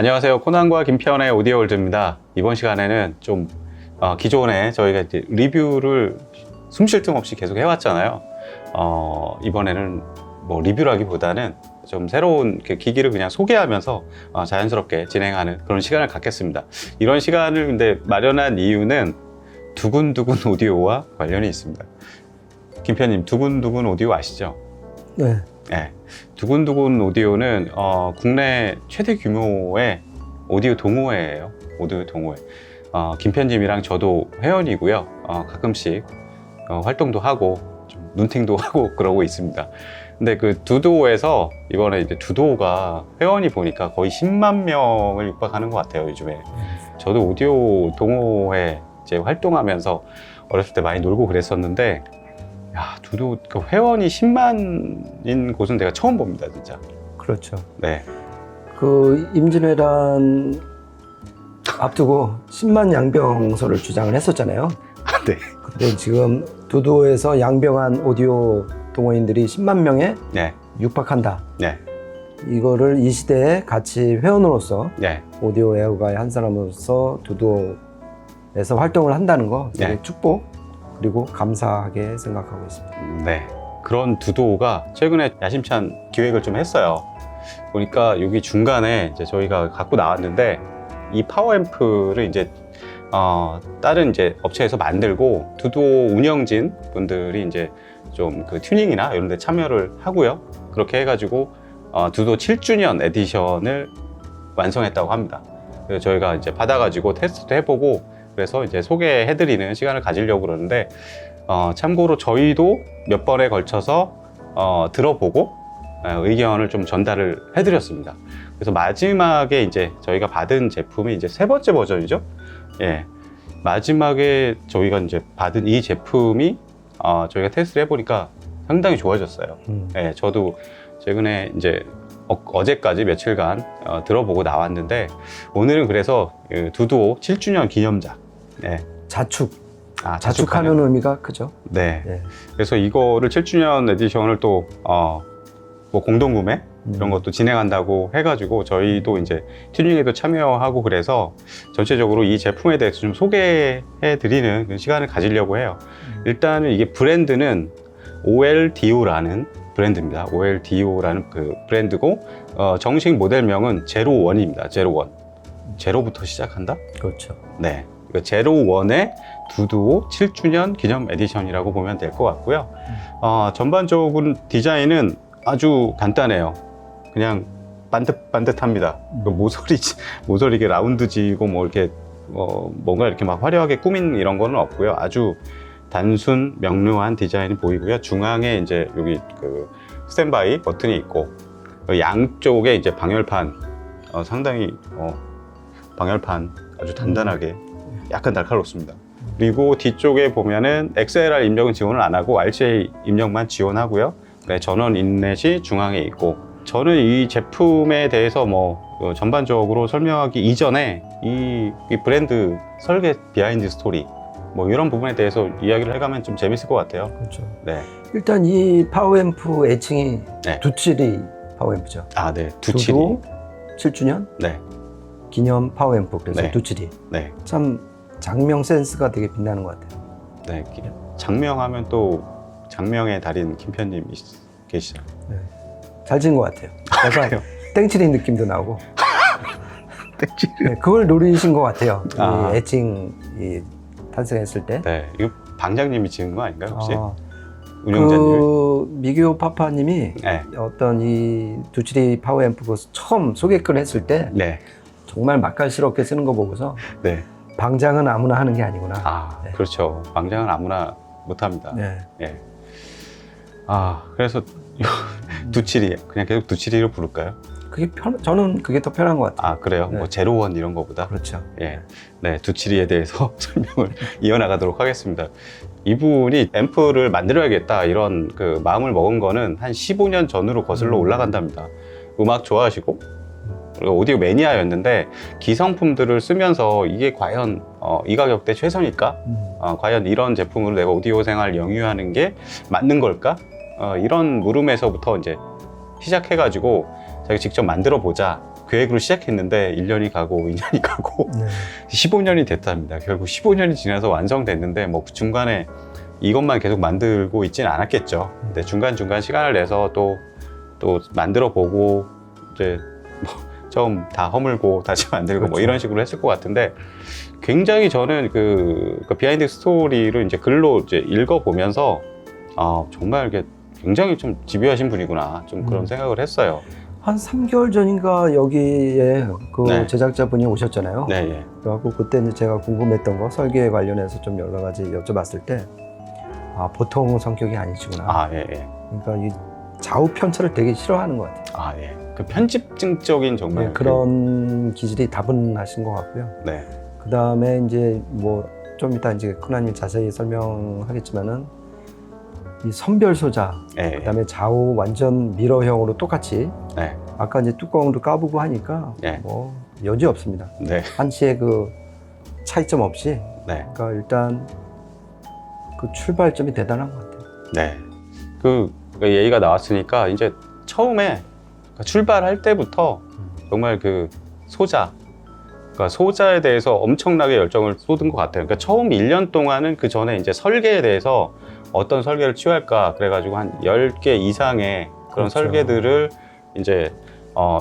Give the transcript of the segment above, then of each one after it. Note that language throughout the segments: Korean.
안녕하세요. 코난과 김태현의 오디오 월드입니다. 이번 시간에는 좀 기존에 저희가 이제 리뷰를 숨 쉴 틈 없이 계속 해왔잖아요. 이번에는 뭐 리뷰라기보다는 좀 새로운 기기를 그냥 소개하면서 자연스럽게 진행하는 그런 시간을 갖겠습니다. 이런 시간을 근데 마련한 이유는 두근두근 오디오와 관련이 있습니다. 김편님, 두근두근 오디오 아시죠? 네. 네. 두근두근 오디오는 국내 최대 규모의 오디오 동호회예요. 오디오 동호회. 김편님이랑 저도 회원이고요. 가끔씩 활동도 하고 좀 눈팅도 하고 그러고 있습니다. 근데 그 두도에서 이번에 이제 두도가 회원이 보니까 거의 10만 명을 육박하는 것 같아요, 요즘에. 저도 오디오 동호회 이제 활동하면서 어렸을 때 많이 놀고 그랬었는데, 야, 두도 회원이 10만인 곳은 내가 처음 봅니다, 진짜. 그렇죠. 네. 그 임진왜란 앞두고 10만 양병설을 주장을 했었잖아요. 네. 근데 지금 두도에서 양병한 오디오 동호인들이 10만 명에 네. 육박한다. 네. 이거를 이 시대에 같이 회원으로서 네. 오디오 애호가의 한 사람으로서 두도에서 활동을 한다는 거 되게 네. 축복 그리고 감사하게 생각하고 있습니다. 네. 그런 두도가 최근에 야심찬 기획을 좀 했어요. 보니까 여기 중간에 이제 저희가 갖고 나왔는데 이 파워앰프를 이제 다른 이제 업체에서 만들고 두도 운영진 분들이 이제 좀 그 튜닝이나 이런 데 참여를 하고요. 그렇게 해가지고 두도 7주년 에디션을 완성했다고 합니다. 그래서 저희가 이제 받아가지고 테스트도 해보고 그래서 이제 소개해드리는 시간을 가지려고 그러는데 참고로 저희도 몇 번에 걸쳐서 들어보고 의견을 좀 전달을 해드렸습니다. 그래서 마지막에 이제 저희가 받은 제품이 이제 3번째 버전이죠. 예, 마지막에 저희가 이제 받은 이 제품이 저희가 테스트를 해보니까 상당히 좋아졌어요. 예, 저도 최근에 이제 어제까지 며칠간 들어보고 나왔는데 오늘은 그래서 두도 7주년 기념작. 예. 자축하는 의미가 크죠. 네. 네. 그래서 이거를 7주년 에디션을 또 뭐 공동구매 이런 것도 진행한다고 해가지고 저희도 이제 튜닝에도 참여하고 그래서 전체적으로 이 제품에 대해서 좀 소개해드리는 시간을 가지려고 해요. 일단은 이게 브랜드는 OLDO라는 브랜드입니다. OLDO라는 그 브랜드고 정식 모델명은 제로원입니다. 제로원. 제로부터 시작한다? 그렇죠. 네. 제로원의 두두오 7주년 기념 에디션이라고 보면 될 것 같고요. 전반적으로 디자인은 아주 간단해요. 그냥 반듯합니다. 모서리 이게 라운드지고 뭐 이렇게 뭔가 이렇게 막 화려하게 꾸민 이런 거는 없고요. 아주 단순 명료한 디자인이 보이고요. 중앙에 이제 여기 그 스탠바이 버튼이 있고 양쪽에 이제 방열판 상당히 방열판 아주 단단하게 약간 날카롭습니다. 그리고 뒤쪽에 보면은 XLR 입력은 지원을 안 하고 RCA 입력만 지원하고요. 네, 전원 인렛이 중앙에 있고 저는 이 제품에 대해서 뭐 전반적으로 설명하기 이전에 이 브랜드 설계 비하인드 스토리 뭐 이런 부분에 대해서 이야기를 해가면 좀 재밌을 것 같아요. 그렇죠. 네. 일단 이 파워앰프 애칭이 네. 두칠이 파워앰프죠. 아, 네. 두칠이. 두도 7주년 네. 기념 파워앰프 그래서 네. 두칠이. 네. 참 장명 센스가 되게 빛나는 것 같아요. 네. 장명하면 또 장명의 달인 김편님 계시죠? 네. 잘 지은 것 같아요. 약간 땡치리 느낌도 나고. 땡치리. 네, 그걸 노리신 것 같아요. 아. 이 애칭이 탄생했을 때. 네. 이거 방장님이 지은 거 아닌가요, 혹시? 운영자님. 운영자님. 그 미교 파파님이 네. 어떤 이 두칠이 파워앰프 그 처음 소개글 했을 때 네. 정말 맛깔스럽게 쓰는 거 보고서 네. 방장은 아무나 하는 게 아니구나. 아, 네. 그렇죠. 방장은 아무나 못합니다. 네. 예. 그래서 두칠이 그냥 계속 두칠이로 부를까요? 저는 그게 더 편한 것 같아요. 아, 그래요? 네. 뭐 제로원 이런 거보다? 그렇죠. 예. 네, 두칠이에 대해서 설명을 이어나가도록 하겠습니다. 이분이 앰프를 만들어야겠다 이런 그 마음을 먹은 거는 한 15년 전으로 거슬러 올라간답니다. 음악 좋아하시고 그리고 오디오 매니아였는데 기성품들을 쓰면서 이게 과연 이 가격대 최선일까? 과연 이런 제품으로 내가 오디오 생활 영위하는 게 맞는 걸까? 이런 물음에서부터 이제 시작해가지고 자기 직접 만들어 보자. 계획으로 시작했는데 1년이 가고 2년이 가고 네. 15년이 됐답니다. 결국 15년이 지나서 완성됐는데 뭐 중간에 이것만 계속 만들고 있지는 않았겠죠. 근데 중간중간 시간을 내서 또 만들어 보고 이제 뭐 처음 다 허물고 다시 만들고 그렇죠. 뭐 이런 식으로 했을 것 같은데 굉장히 저는 그 비하인드 스토리를 이제 글로 이제 읽어보면서 정말 이게 굉장히 좀 집요하신 분이구나 좀 그런 생각을 했어요. 한 3개월 전인가 여기에 그 네. 제작자분이 오셨잖아요. 네, 예. 그래갖고 그때 이제 제가 궁금했던 거 설계에 관련해서 좀 여러 가지 여쭤봤을 때 보통 성격이 아니시구나. 아, 예, 예. 그러니까 이 좌우 편차를 되게 싫어하는 것 같아요. 아, 예. 그 편집증적인 정말 네, 그런 기질이 다분하신 것 같고요. 네, 그 다음에 이제 뭐 좀 이따 이제 코난님 자세히 설명하겠지만은 이 선별 소자, 예, 그 다음에 좌우 완전 미러형으로 똑같이 네, 아까 이제 뚜껑도 까보고 하니까 예. 뭐 여지 없습니다. 네, 한치의 그 차이점 없이. 네, 그러니까 일단 그 출발점이 대단한 것 같아요. 네. 그 얘기가 나왔으니까 이제 처음에 출발할 때부터 정말 그 그러니까 소자에 대해서 엄청나게 열정을 쏟은 것 같아요. 그러니까 처음 1년 동안은 그 전에 이제 설계에 대해서 어떤 설계를 취할까 그래가지고 한 10개 이상의 그런 그렇죠. 설계들을 이제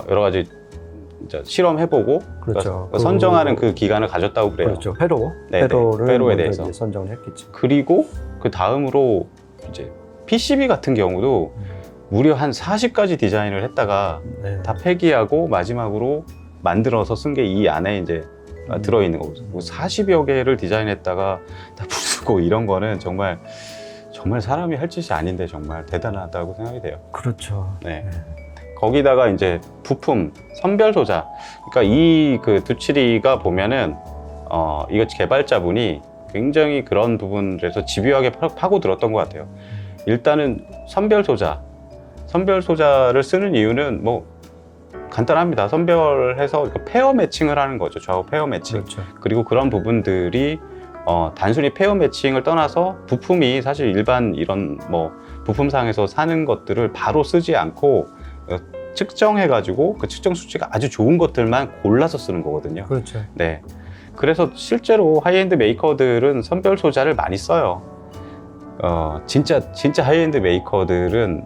여러 가지 이제 실험해보고 그렇죠. 그러니까 선정하는 그 기간을 가졌다고 그래요. 그렇죠. 회로. 네, 회로를 네. 회로에 먼저 대해서. 이제 선정을 했겠죠. 그리고 그 다음으로 이제 PCB 같은 경우도 무려 한 40가지 디자인을 했다가 네. 다 폐기하고 마지막으로 만들어서 쓴 게 이 안에 이제 들어있는 거거든요. 40여 개를 디자인했다가 다 부수고 이런 거는 정말 사람이 할 짓이 아닌데 정말 대단하다고 생각이 돼요. 그렇죠. 네. 거기다가 이제 부품 선별 소자. 그러니까 이 그 두치리가 보면은 이거 개발자분이 굉장히 그런 부분에서 집요하게 파고들었던 것 같아요. 일단은 선별 소자를 쓰는 이유는 뭐 간단합니다. 선별해서 페어 매칭을 하는 거죠. 좌우 페어 매칭. 그렇죠. 그리고 그런 부분들이 단순히 페어 매칭을 떠나서 부품이 사실 일반 이런 뭐 부품상에서 사는 것들을 바로 쓰지 않고 측정해가지고 그 측정 수치가 아주 좋은 것들만 골라서 쓰는 거거든요. 그렇죠. 네. 그래서 실제로 하이엔드 메이커들은 선별 소자를 많이 써요. 진짜 하이엔드 메이커들은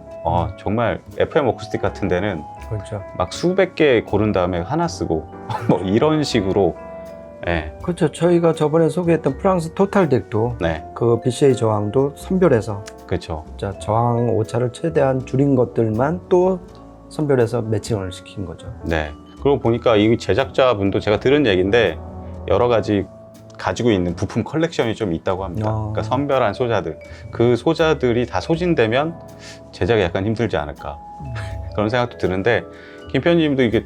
정말 FM 어쿠스틱 같은 데는 그렇죠. 막 수백 개 고른 다음에 하나 쓰고 뭐 이런 식으로. 네. 그렇죠. 저희가 저번에 소개했던 프랑스 토탈덱도 네. 그 BCA 저항도 선별해서 그렇죠. 자, 저항 오차를 최대한 줄인 것들만 또 선별해서 매칭을 시킨 거죠. 네. 그리고 보니까 이 제작자분도 제가 들은 얘기인데 여러 가지 가지고 있는 부품 컬렉션이 좀 있다고 합니다. 그러니까 선별한 소자들. 그 소자들이 다 소진되면 제작이 약간 힘들지 않을까. 그런 생각도 드는데 김 편집님도 이게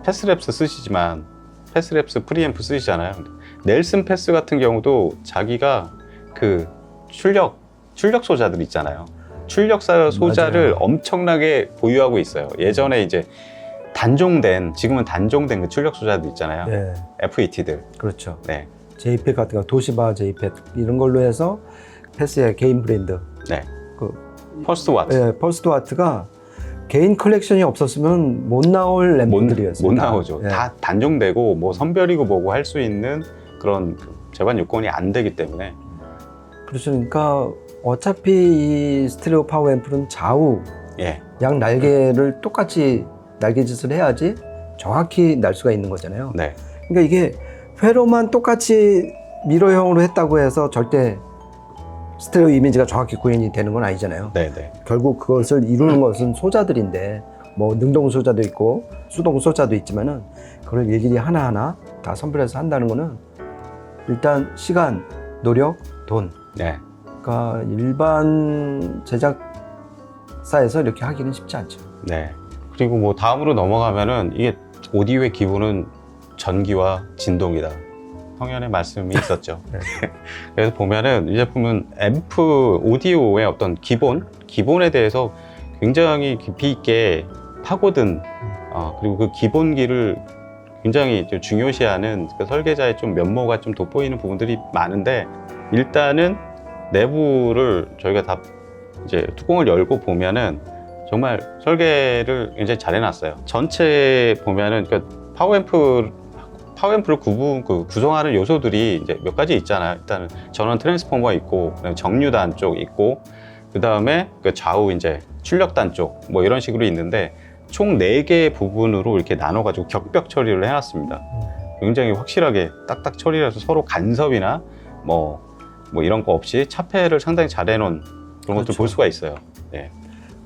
패스랩스 쓰시지만 패스랩스 프리앰프 쓰시잖아요. 넬슨 패스 같은 경우도 자기가 그 출력 소자들 있잖아요. 출력 소자를 맞아요. 엄청나게 보유하고 있어요. 예전에 이제 지금은 단종된 그 출력 소자들 있잖아요. 네, FET들. 그렇죠. 네. JPEG 같은 거, 도시바 JPEG 이런 걸로 해서 패스의 개인 브랜드. 네. 그 퍼스트 와트. 네, 퍼스트 와트가 개인 컬렉션이 없었으면 못 나올 램프들이었어요. 못 나오죠. 네. 다 단종되고 뭐 선별이고 뭐고 할 수 있는 그런 제반 요건이 안 되기 때문에. 그러니까 어차피 이 스테레오 파워 앰플은 좌우 예. 양 날개를 똑같이 날개짓을 해야지 정확히 날 수가 있는 거잖아요. 네. 그러니까 이게 회로만 똑같이 미러형으로 했다고 해서 절대 스테레오 이미지가 정확히 구현이 되는 건 아니잖아요. 네, 네. 결국 그것을 이루는 것은 소자들인데 뭐 능동 소자도 있고 수동 소자도 있지만은 그걸 일일이 하나하나 다 선별해서 한다는 거는 일단 시간, 노력, 돈. 네. 그러니까 일반 제작사에서 이렇게 하기는 쉽지 않죠. 네. 그리고 뭐 다음으로 넘어가면은 이게 오디오의 기본은 전기와 진동이다. 성현의 말씀이 있었죠. 네. 그래서 보면은 이 제품은 앰프 오디오의 어떤 기본에 대해서 굉장히 깊이 있게 파고든 그리고 그 기본기를 굉장히 좀 중요시하는 그 설계자의 좀 면모가 좀 돋보이는 부분들이 많은데 일단은 내부를 저희가 다 이제 뚜껑을 열고 보면은 정말 설계를 굉장히 잘 해놨어요. 전체 보면은 그러니까 파워앰프를 구성하는 요소들이 이제 몇 가지 있잖아요. 일단은 전원 트랜스포머 있고, 그다음에 정류단 쪽 있고, 그 다음에 그 좌우 이제 출력단 쪽 뭐 이런 식으로 있는데 총 4개의 부분으로 이렇게 나눠가지고 격벽 처리를 해놨습니다. 굉장히 확실하게 딱딱 처리해서 서로 간섭이나 뭐 이런 거 없이 차폐를 상당히 잘 해놓은 그런 것들 그렇죠. 볼 수가 있어요. 네.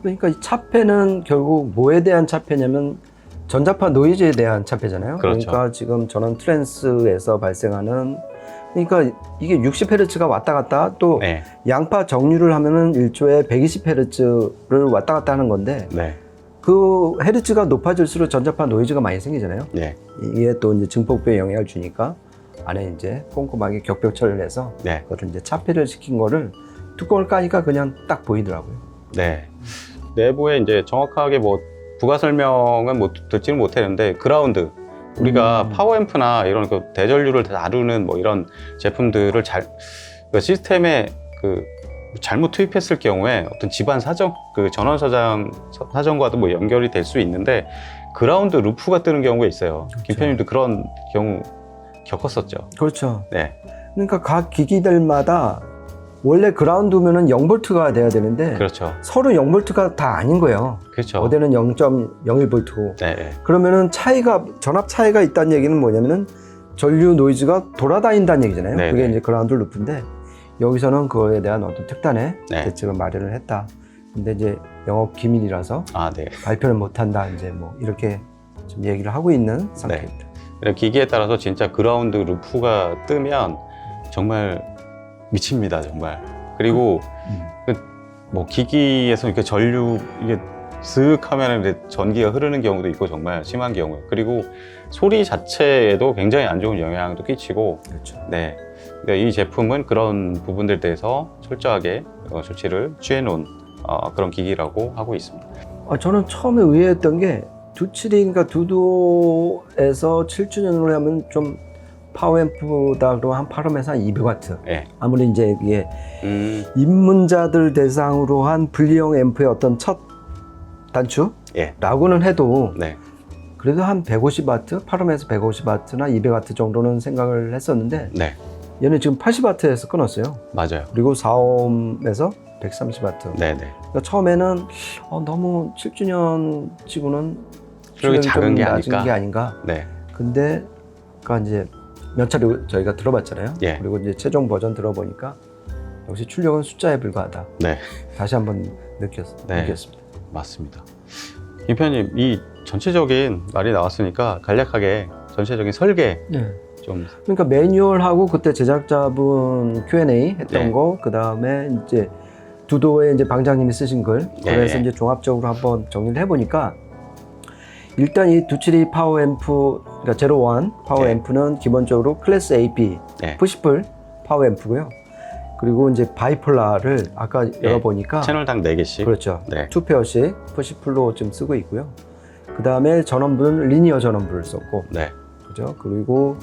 그러니까 이 차폐는 결국 뭐에 대한 차폐냐면 전자파 노이즈에 대한 차폐잖아요. 그렇죠. 그러니까 지금 전원 트랜스에서 발생하는, 그러니까 이게 60Hz가 왔다 갔다 또 네. 양파 정류를 하면은 1초에 120Hz를 왔다 갔다 하는 건데, 네. 그 헤르츠가 높아질수록 전자파 노이즈가 많이 생기잖아요. 네. 이게 또 이제 증폭부에 영향을 주니까 안에 이제 꼼꼼하게 격벽 처리를 해서 네. 그거를 이제 차폐를 시킨 거를 뚜껑을 까니까 그냥 딱 보이더라고요. 네. 내부에 이제 정확하게 뭐 부가 설명은 듣지는 못했는데 그라운드 우리가 파워앰프나 이런 그 대전류를 다루는 뭐 이런 제품들을 그 시스템에 그 잘못 투입했을 경우에 어떤 집안 사정, 그 전원 사정과도 뭐 연결이 될 수 있는데 그라운드 루프가 뜨는 경우가 있어요. 그렇죠. 김편님도 그런 경우 겪었었죠. 그렇죠. 네. 그러니까 각 기기들마다 원래 그라운드면은 0V가 돼야 되는데 그렇죠. 서로 0V가 다 아닌 거예요. 그렇죠. 어디는 0.01V고. 네. 그러면은 전압 차이가 있다는 얘기는 뭐냐면은 전류 노이즈가 돌아다닌다는 얘기잖아요. 네, 그게 네. 이제 그라운드 루프인데 여기서는 그거에 대한 어떤 특단의 네. 대책을 마련을 했다. 근데 이제 영업 기밀이라서 아, 네. 발표를 못 한다. 이제 뭐 이렇게 좀 얘기를 하고 있는 상태입니다. 기기에 따라서 진짜 그라운드 루프가 뜨면 정말 미칩니다, 정말. 그리고 뭐 기기에서 이렇게 전류 이게 슥 하면 이제 전기가 흐르는 경우도 있고 정말 심한 경우에, 그리고 소리 자체에도 굉장히 안 좋은 영향도 끼치고. 그렇죠. 네. 그러니까 이 제품은 그런 부분들에 대해서 철저하게 조치를 취해 놓은 그런 기기라고 하고 있습니다. 저는 처음에 의외했던 게 그러니까 두도에서 7주년으로 하면 좀 파워앰프다 그러면 한 8홈에서 한 200W. 네. 아무리 이제 이게 음, 입문자들 대상으로 한 분리형 앰프의 어떤 첫 예. 단추라고는 해도 네. 그래도 한 150W, 8홈에서 150W나 200W 정도는 생각을 했었는데 네. 얘는 지금 80W에서 끊었어요. 맞아요. 그리고 4홈에서 130W. 네네. 그러니까 처음에는 너무 7주년 치고는 출력이 작은 게 낮은 아닐까? 게 아닌가. 네. 근데 그러니까 이제 몇 차례 저희가 들어봤잖아요. 예. 그리고 이제 최종 버전 들어보니까 역시 출력은 숫자에 불과하다. 네. 다시 한번 네. 느꼈습니다. 맞습니다. 김편님, 이 전체적인 말이 나왔으니까 간략하게 전체적인 설계 네. 좀. 그러니까 매뉴얼하고 그때 제작자분 Q&A 했던 네. 거, 그 다음에 이제 두도에 이제 방장님이 쓰신 글, 네. 그래서 이제 종합적으로 한번 정리를 해보니까 일단 이 272 파워앰프, 그러니까 01 파워앰프는 기본적으로 클래스 AP 네. 푸시풀 파워앰프고요. 그리고 이제 바이폴라를 아까 열어보니까 채널당 4개씩. 그렇죠. 네. 2페어씩 푸시풀로 좀 쓰고 있고요. 그 다음에 전원부는 리니어 전원부를 썼고, 네. 그죠? 그리고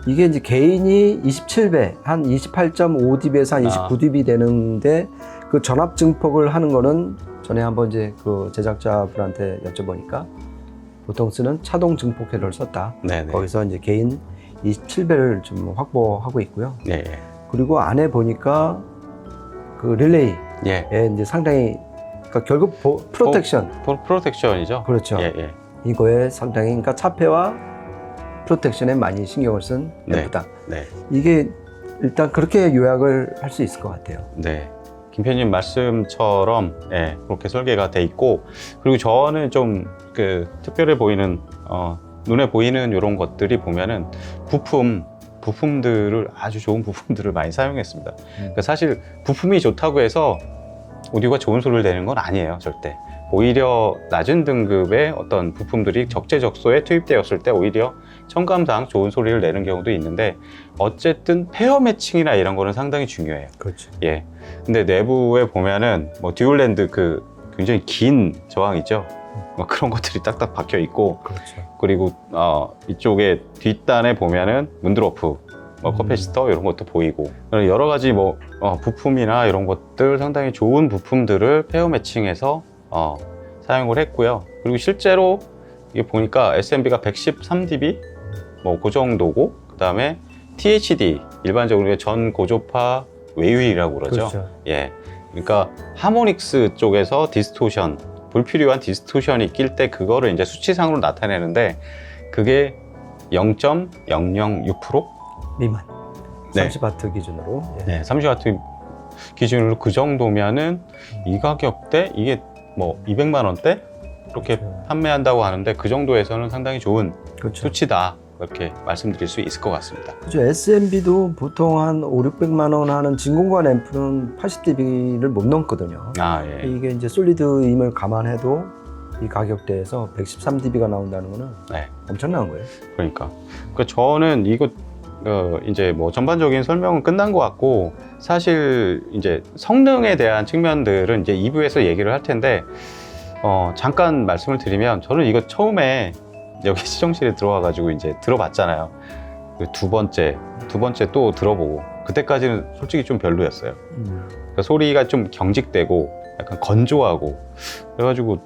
이게 이제 개인이 27배, 한 28.5dB에서 한 29dB 되는데 그 전압 증폭을 하는 거는 전에 한번 이제 그 제작자분한테 여쭤보니까 보통 쓰는 차동 증폭회로를 썼다. 네네. 거기서 이제 개인 27배를 좀 확보하고 있고요. 네. 그리고 안에 보니까 그 릴레이에 예. 이제 상당히, 그러니까 결국 프로텍션. 프로텍션이죠? 그렇죠. 예, 예. 이거에 상당히, 그러니까 차폐와 프로텍션에 많이 신경을 쓴 네. 앰프다. 네. 이게 일단 그렇게 요약을 할 수 있을 것 같아요. 네. 김편님 말씀처럼 그렇게 설계가 돼 있고, 그리고 저는 좀 그 특별해 보이는 눈에 보이는 이런 것들이 보면은 부품들을 아주 좋은 부품들을 많이 사용했습니다. 그러니까 사실 부품이 좋다고 해서 오디오가 좋은 소리를 내는 건 아니에요, 절대. 오히려 낮은 등급의 어떤 부품들이 적재적소에 투입되었을 때 오히려 청감상 좋은 소리를 내는 경우도 있는데, 어쨌든 페어 매칭이나 이런 거는 상당히 중요해요. 그렇죠. 예. 근데 내부에 보면은 뭐 듀얼랜드 그 굉장히 긴 저항 있죠. 뭐 그런 것들이 딱딱 박혀 있고, 그렇죠. 그리고 이쪽에 뒷단에 보면은 문드로프, 뭐 커패시터 이런 것도 보이고, 여러 가지 뭐 부품이나 이런 것들 상당히 좋은 부품들을 페어 매칭해서 사용을 했고요. 그리고 실제로 이게 보니까 SMB가 113dB 뭐 그 정도고, 그 다음에 THD 일반적으로 전 고조파 외유이라고 그러죠. 그렇죠. 예, 그러니까 하모닉스 쪽에서 디스토션, 불필요한 디스토션이 낄 때 그거를 이제 수치상으로 나타내는데 그게 0.006% 미만. 네. 30와트 기준으로. 예. 네, 30W 기준으로 그 정도면은 이 가격대 이게 뭐 200만 원대 이렇게 그렇죠. 판매한다고 하는데 그 정도에서는 상당히 좋은 그렇죠. 수치다, 이렇게 말씀드릴 수 있을 것 같습니다. 그렇죠. SMB도 보통 한 5, 600만 원 하는 진공관 앰프는 80dB를 못 넘거든요. 아, 예. 이게 이제 솔리드임을 감안해도 이 가격대에서 113dB가 나온다는 거는 네, 엄청난 거예요. 그러니까 저는 이거 이제 뭐 전반적인 설명은 끝난 것 같고, 사실 이제 성능에 대한 측면들은 이제 2부에서 얘기를 할 텐데 잠깐 말씀을 드리면, 저는 이거 처음에 여기 시정실에 들어와 가지고 이제 들어봤잖아요. 그 두 번째 또 들어보고, 그때까지는 솔직히 좀 별로였어요. 그러니까 소리가 좀 경직되고 약간 건조하고 그래가지고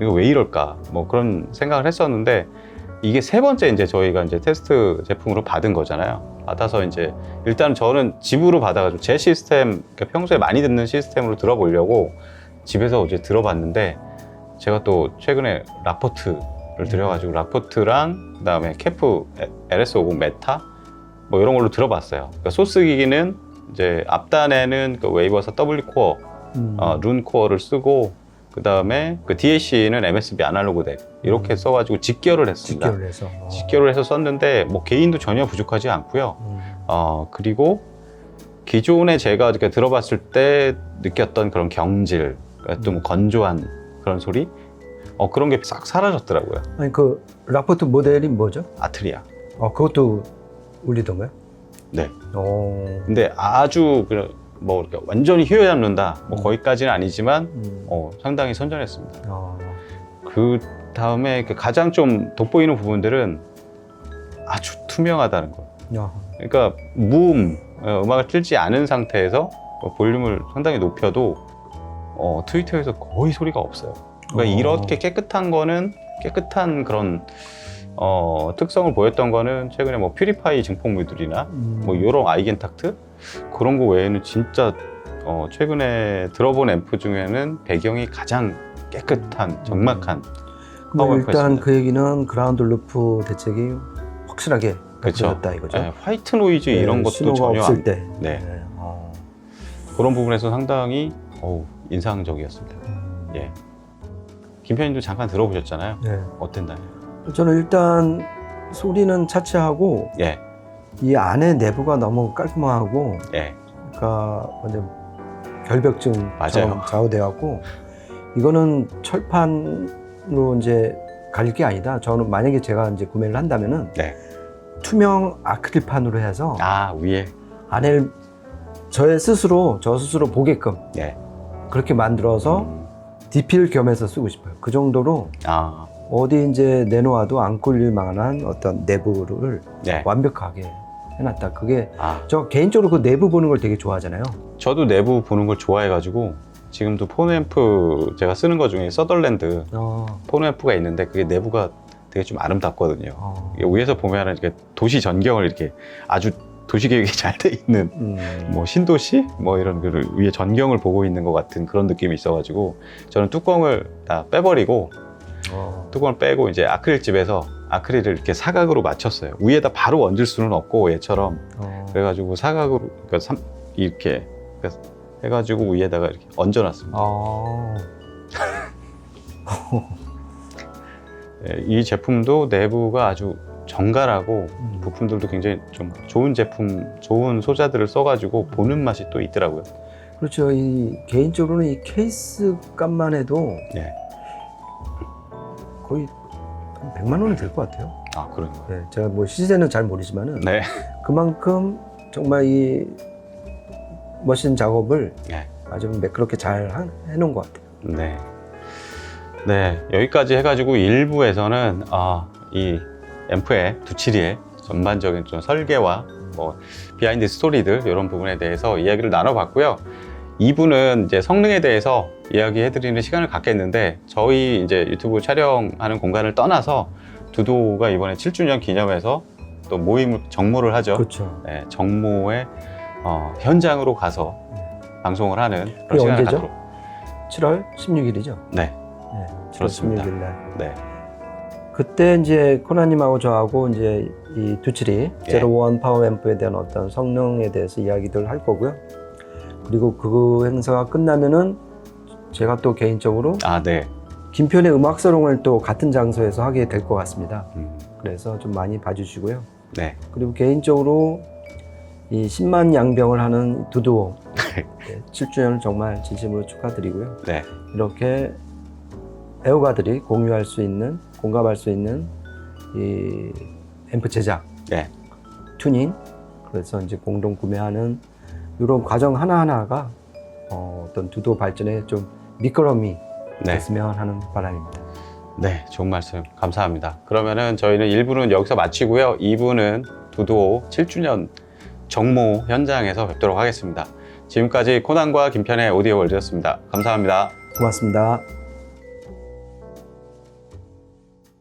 이거 왜 이럴까 뭐 그런 생각을 했었는데, 이게 세 번째 이제 저희가 이제 테스트 제품으로 받은 거잖아요. 받아서 이제 일단 저는 집으로 받아가지고 제 시스템, 그러니까 평소에 많이 듣는 시스템으로 들어보려고 집에서 이제 들어봤는데, 제가 또 최근에 라포트를 들여가지고 라포트랑 그다음에 캐프 LS50 메타 뭐 이런 걸로 들어봤어요. 그러니까 소스 기기는 이제 앞단에는 그 웨이버사 W 코어, 룬 코어를 쓰고, 그 다음에 그 DAC는 MSB 아날로그 덱 이렇게 써가지고 직결을 했습니다. 직결을 해서. 직결을 해서 썼는데 뭐 게인도 전혀 부족하지 않고요. 그리고 기존에 제가 이렇게 들어봤을 때 느꼈던 그런 경질, 좀 건조한 그런 소리, 그런 게 싹 사라졌더라고요. 아니 그 라포트 모델이 뭐죠? 아트리아. 그것도 울리던가요? 네. 오. 근데 아주 뭐 이렇게 완전히 휘어잡는다 뭐 거기까지는 아니지만 상당히 선전했습니다. 그 다음에 가장 좀 돋보이는 부분들은 아주 투명하다는 거. 그러니까 무음, 음악을 틀지 않은 상태에서 볼륨을 상당히 높여도 트위터에서 거의 소리가 없어요. 그러니까 이렇게 깨끗한 거는, 깨끗한 그런 특성을 보였던 거는 최근에 뭐 퓨리파이 증폭물들이나 뭐 이런 아이겐탁트 그런 거 외에는 진짜 최근에 들어본 앰프 중에는 배경이 가장 깨끗한 정막한 그럼 일단 앰프였습니다. 그 얘기는 그라운드 루프 대책이 확실하게 그렇죠. 갖춰졌다 이거죠. 네, 화이트 노이즈 이런 것도 신호가 전혀 없을 안, 때. 네. 그런 부분에서 상당히 인상적이었습니다. 예. 김 편님도 잠깐 들어보셨잖아요. 네. 어땠나요? 저는 일단 소리는 차치하고 예, 이 안에 내부가 너무 깔끔하고, 예, 그러니까 완전 맞아요. 결벽증처럼 좌우돼갖고, 이거는 철판으로 이제 갈 게 아니다. 저는 만약에 제가 이제 구매를 한다면은 네. 투명 아크릴판으로 해서 위에, 안에 저 스스로 보게끔 네. 그렇게 만들어서 DP를 겸해서 쓰고 싶어요. 그 정도로 어디 이제 내놓아도 안 꿀릴 만한 어떤 내부를 네. 완벽하게 해놨다. 그게 저 개인적으로 그 내부 보는 걸 되게 좋아하잖아요. 저도 내부 보는 걸 좋아해가지고 지금도 폰앰프 제가 쓰는 것 중에 서덜랜드 폰앰프가 있는데 그게 내부가 되게 좀 아름답거든요. 위에서 보면은 이렇게 도시 전경을 이렇게 아주 도시 계획이 잘 돼 있는 뭐 신도시 뭐 이런 그 위에 전경을 보고 있는 것 같은 그런 느낌이 있어가지고 저는 뚜껑을 다 빼버리고 뚜껑을 빼고 이제 아크릴집에서 아크릴을 이렇게 사각으로 맞췄어요. 위에다 바로 얹을 수는 없고 얘처럼 그래가지고 사각으로 그러니까 이렇게 해가지고 위에다가 이렇게 얹어놨습니다. 이 제품도 내부가 아주 정갈하고 부품들도 굉장히 좀 좋은 제품, 좋은 소자들을 써가지고 보는 맛이 또 있더라고요. 그렇죠. 이 개인적으로는 이 케이스 값만 해도 네. 거의 한 100만 원은 될 것 같아요. 그런가요? 네, 제가 뭐 시세는 잘 모르지만은 네. 그만큼 정말 이 머신 작업을 네. 아주 매끄럽게 잘 해놓은 것 같아요. 네. 네, 여기까지 해가지고 1부에서는 이 앰프의 두치리의 전반적인 좀 설계와 뭐 비하인드 스토리들 이런 부분에 대해서 이야기를 나눠봤고요. 2부는 이제 성능에 대해서 이야기해드리는 시간을 갖겠는데 저희 이제 유튜브 촬영하는 공간을 떠나서 두도가 이번에 7주년 기념해서 또 정모를 하죠. 그렇죠. 네, 정모의 현장으로 가서 방송을 하는 그런 그게 시간을 언제죠? 갖도록. 7월 16일이죠. 네, 네, 7월 그렇습니다. 16일 날. 네, 그때 이제 코나님하고 저하고 이제 이 두칠이 예. 제로원 파워앰프에 대한 어떤 성능에 대해서 이야기들 할 거고요. 그리고 그 행사가 끝나면은 제가 또 개인적으로 네. 김편의 음악 서롱을 또 같은 장소에서 하게 될 것 같습니다. 음, 그래서 좀 많이 봐주시고요. 네, 그리고 개인적으로 이 10만 양병을 하는 두두오 7주년을 정말 진심으로 축하드리고요. 네, 이렇게 애호가들이 공유할 수 있는, 공감할 수 있는 이 앰프 제작, 네, 튜닝, 그래서 이제 공동 구매하는 이런 과정 하나하나가 어떤 두도 발전에 좀 미끄럼이 네. 됐으면 하는 바람입니다. 네, 좋은 말씀 감사합니다. 그러면은 저희는 1부는 여기서 마치고요. 2부는 두도 7주년 정모 현장에서 뵙도록 하겠습니다. 지금까지 코난과 김편의 오디오 월드였습니다. 감사합니다. 고맙습니다.